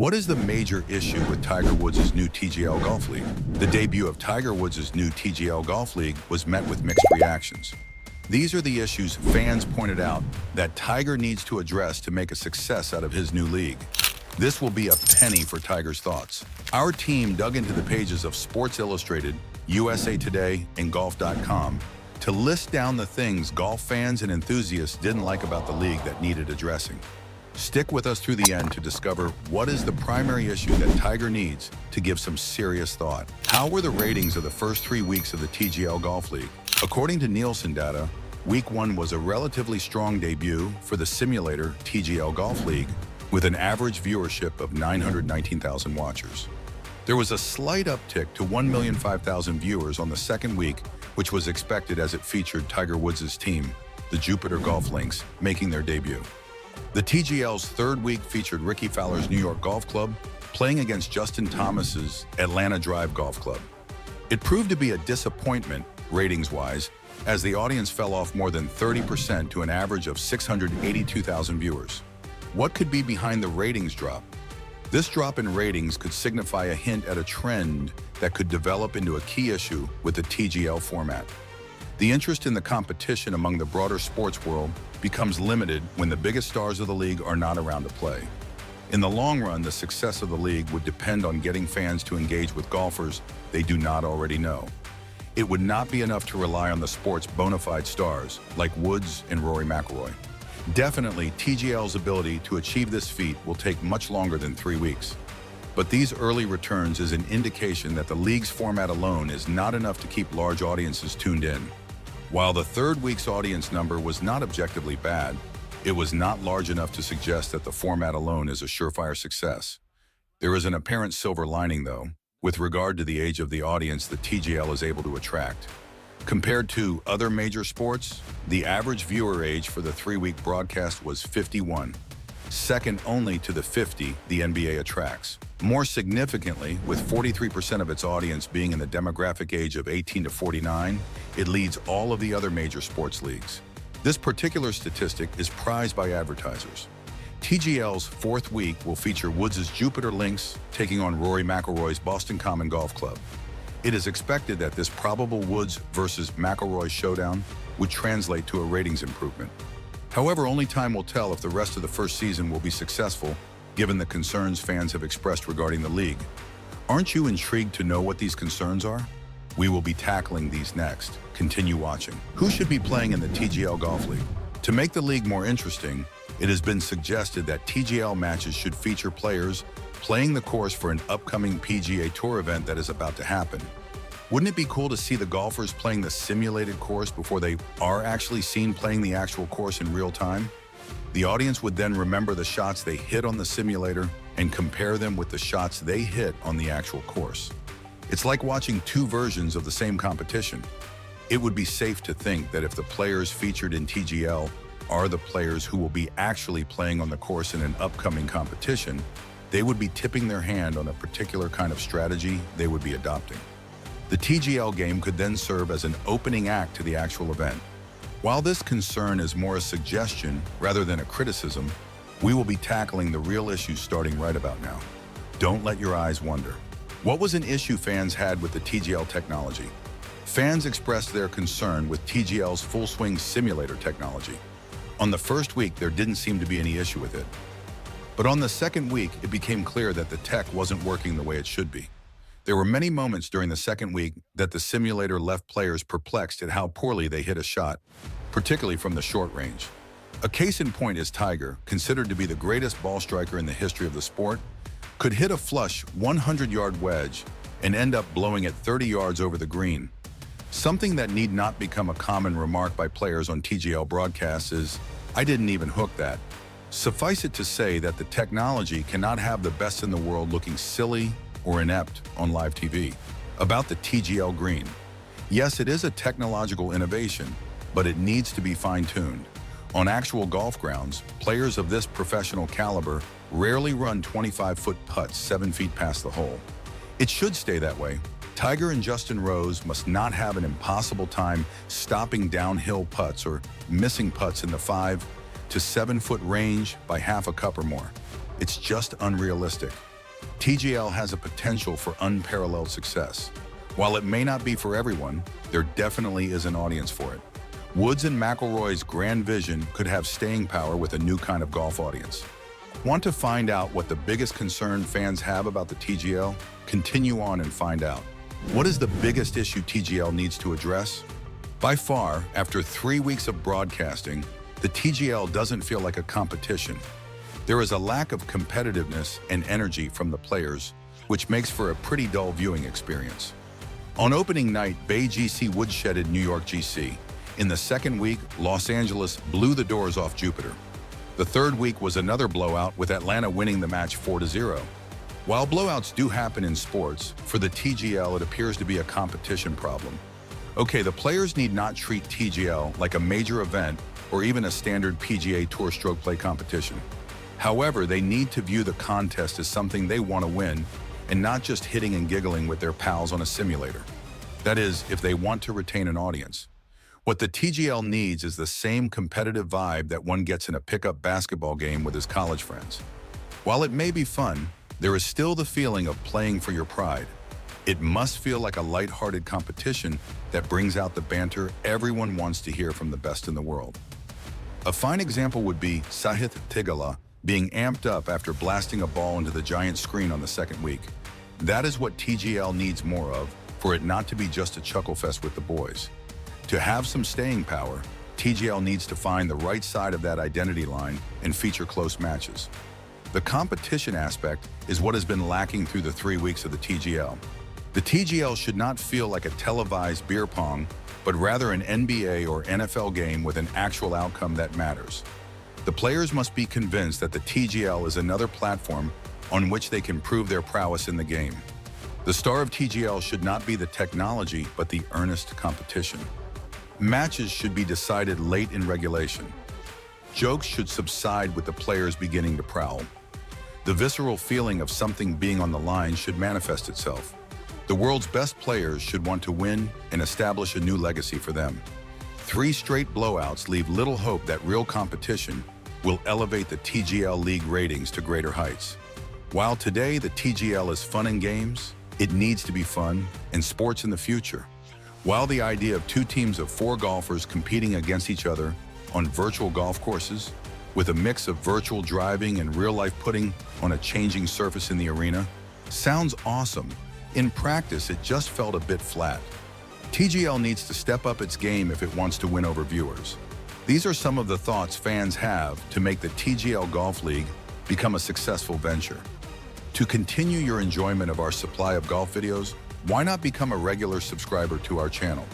What is the major issue with Tiger Woods' new TGL Golf League? The debut of Tiger Woods' new TGL Golf League was met with mixed reactions. These are the issues fans pointed out that Tiger needs to address to make a success out of his new league. This will be a penny for Tiger's thoughts. Our team dug into the pages of Sports Illustrated, USA Today, and Golf.com to list down the things golf fans and enthusiasts didn't like about the league that needed addressing. Stick with us through the end to discover what is the primary issue that Tiger needs to give some serious thought. How were the ratings of the first 3 weeks of the TGL Golf League? According to Nielsen data, Week 1 was a relatively strong debut for the simulator TGL Golf League with an average viewership of 919,000 watchers. There was a slight uptick to 1,005,000 viewers on the second week, which was expected as it featured Tiger Woods' team, the Jupiter Golf Links, making their debut. The TGL's third week featured Ricky Fowler's New York Golf Club playing against Justin Thomas's Atlanta Drive Golf Club. It proved to be a disappointment, ratings-wise, as the audience fell off more than 30% to an average of 682,000 viewers. What could be behind the ratings drop? This drop in ratings could signify a hint at a trend that could develop into a key issue with the TGL format. The interest in the competition among the broader sports world becomes limited when the biggest stars of the league are not around to play. In the long run, the success of the league would depend on getting fans to engage with golfers they do not already know. It would not be enough to rely on the sport's bona fide stars like Woods and Rory McIlroy. Definitely, TGL's ability to achieve this feat will take much longer than 3 weeks. But these early returns is an indication that the league's format alone is not enough to keep large audiences tuned in. While the third week's audience number was not objectively bad, it was not large enough to suggest that the format alone is a surefire success. There is an apparent silver lining, though, with regard to the age of the audience that TGL is able to attract. Compared to other major sports, the average viewer age for the 3-week broadcast was 51, second only to the 50 the NBA attracts. More significantly, with 43% of its audience being in the demographic age of 18 to 49, it leads all of the other major sports leagues. This particular statistic is prized by advertisers. TGL's fourth week will feature Woods' Jupiter Links taking on Rory McIlroy's Boston Common Golf Club. It is expected that this probable Woods versus McIlroy showdown would translate to a ratings improvement. However, only time will tell if the rest of the first season will be successful, given the concerns fans have expressed regarding the league. Aren't you intrigued to know what these concerns are? We will be tackling these next. Continue watching. Who should be playing in the TGL Golf League? To make the league more interesting, it has been suggested that TGL matches should feature players playing the course for an upcoming PGA Tour event that is about to happen. Wouldn't it be cool to see the golfers playing the simulated course before they are actually seen playing the actual course in real time? The audience would then remember the shots they hit on the simulator and compare them with the shots they hit on the actual course. It's like watching two versions of the same competition. It would be safe to think that if the players featured in TGL are the players who will be actually playing on the course in an upcoming competition, they would be tipping their hand on a particular kind of strategy they would be adopting. The TGL game could then serve as an opening act to the actual event. While this concern is more a suggestion rather than a criticism, we will be tackling the real issues starting right about now. Don't let your eyes wander. What was an issue fans had with the TGL technology? Fans expressed their concern with TGL's full swing simulator technology. On the first week, there didn't seem to be any issue with it. But on the second week, it became clear that the tech wasn't working the way it should be. There were many moments during the second week that the simulator left players perplexed at how poorly they hit a shot, particularly from the short range. A case in point is Tiger, considered to be the greatest ball striker in the history of the sport, could hit a flush 100-yard wedge and end up blowing it 30 yards over the green. Something that need not become a common remark by players on TGL broadcasts is, "I didn't even hook that." Suffice it to say that the technology cannot have the best in the world looking silly or inept on live TV. About the TGL green. Yes, it is a technological innovation, but it needs to be fine-tuned. On actual golf grounds, players of this professional caliber rarely run 25-foot putts 7 feet past the hole. It should stay that way. Tiger and Justin Rose must not have an impossible time stopping downhill putts or missing putts in the 5 to 7 foot range by half a cup or more. It's just unrealistic. TGL has a potential for unparalleled success. While it may not be for everyone, there definitely is an audience for it. Woods and McIlroy's grand vision could have staying power with a new kind of golf audience. Want to find out what the biggest concern fans have about the TGL? Continue on and find out. What is the biggest issue TGL needs to address? By far, after 3 weeks of broadcasting, the TGL doesn't feel like a competition. There is a lack of competitiveness and energy from the players, which makes for a pretty dull viewing experience. On opening night, Bay GC woodshedded New York GC. In the second week, Los Angeles blew the doors off Jupiter. The third week was another blowout, with Atlanta winning the match 4-0. While blowouts do happen in sports, for the TGL it appears to be a competition problem. Okay, the players need not treat TGL like a major event or even a standard PGA Tour stroke play competition. However, they need to view the contest as something they want to win and not just hitting and giggling with their pals on a simulator. That is, if they want to retain an audience. What the TGL needs is the same competitive vibe that one gets in a pickup basketball game with his college friends. While it may be fun, there is still the feeling of playing for your pride. It must feel like a lighthearted competition that brings out the banter everyone wants to hear from the best in the world. A fine example would be Sahith Theegala being amped up after blasting a ball into the giant screen on the second week. That is what TGL needs more of, for it not to be just a chuckle fest with the boys. To have some staying power, TGL needs to find the right side of that identity line and feature close matches. The competition aspect is what has been lacking through the 3 weeks of the TGL. The TGL should not feel like a televised beer pong, but rather an NBA or NFL game with an actual outcome that matters. The players must be convinced that the TGL is another platform on which they can prove their prowess in the game. The star of TGL should not be the technology, but the earnest competition. Matches should be decided late in regulation. Jokes should subside with the players beginning to prowl. The visceral feeling of something being on the line should manifest itself. The world's best players should want to win and establish a new legacy for them. 3 straight blowouts leave little hope that real competition will elevate the TGL League ratings to greater heights. While today the TGL is fun and games, it needs to be fun and sports in the future. While the idea of 2 teams of 4 golfers competing against each other on virtual golf courses, with a mix of virtual driving and real-life putting on a changing surface in the arena, sounds awesome. In practice, it just felt a bit flat. TGL needs to step up its game if it wants to win over viewers. These are some of the thoughts fans have to make the TGL Golf League become a successful venture. To continue your enjoyment of our supply of golf videos, why not become a regular subscriber to our channel?